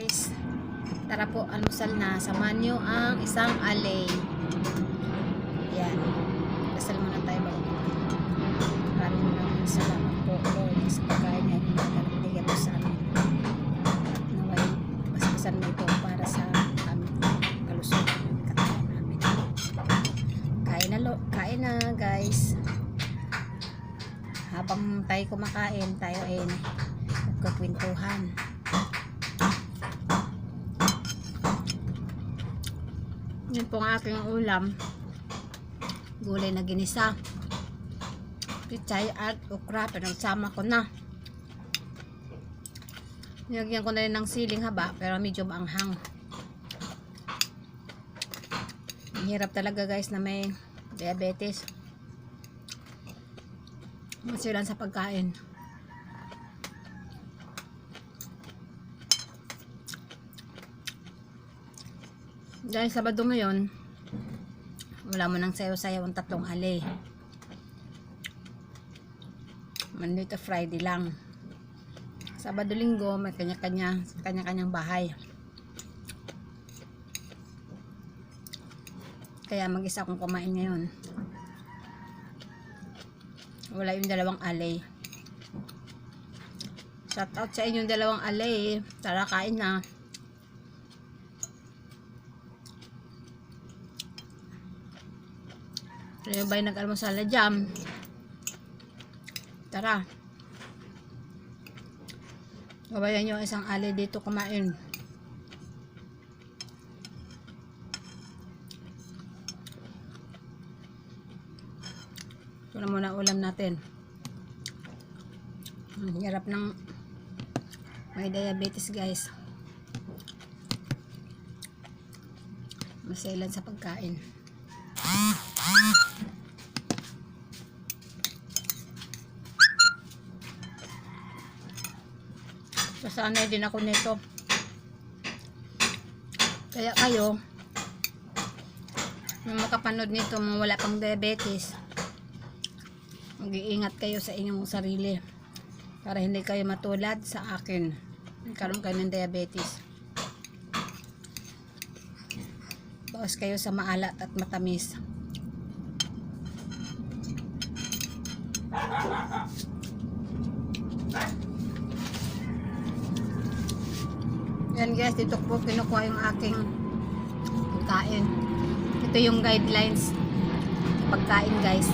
Guys, tara po, almusal na. Samahan nyo ang isang alay. Yan. Dasal muna tayo bago. Maraming salamat po, Lord, sa pagkain na binigyan mo sa amin. Naway, basbasan mo ito para sa aming kalusugan ng katawan namin. Kain na guys. Habang tayo kumakain, tayo ay nagkukwentuhan. Yan po ang aking ulam. Gulay na ginisa, pichay at okra. Pinagsama ko na. Nilagyan ko na rin ng siling haba pero medyo maanghang. Hirap talaga guys na may diabetes. Masilan sa pagkain. Dahil Sabado ngayon, wala mo nang sayaw-sayaw ang 3 alay. Monday to Friday lang. Sabado, Linggo, may kanya-kanyang bahay. Kaya mag-isa akong kumain ngayon. Wala yung 2 alay. Shout out sa inyong 2 alay. Tara, kain na. Yung ba'y nag-almusal na jam? Tara. Gabayan nyo isang alay dito kumain. Ito na muna ulam natin. Ang hirap ng may diabetes guys. Masailan sa pagkain. Sasanay din ako nito. Kaya kayo, kung makapanood nito, wala pang diabetes, mag-iingat kayo sa inyong sarili para hindi kayo matulad sa akin. Nagkaroon kayo ng diabetes. Bawas kayo sa maalat at matamis. Yan guys, dito po kinukuha yung aking pagkain. Ito yung guidelines pagkain guys.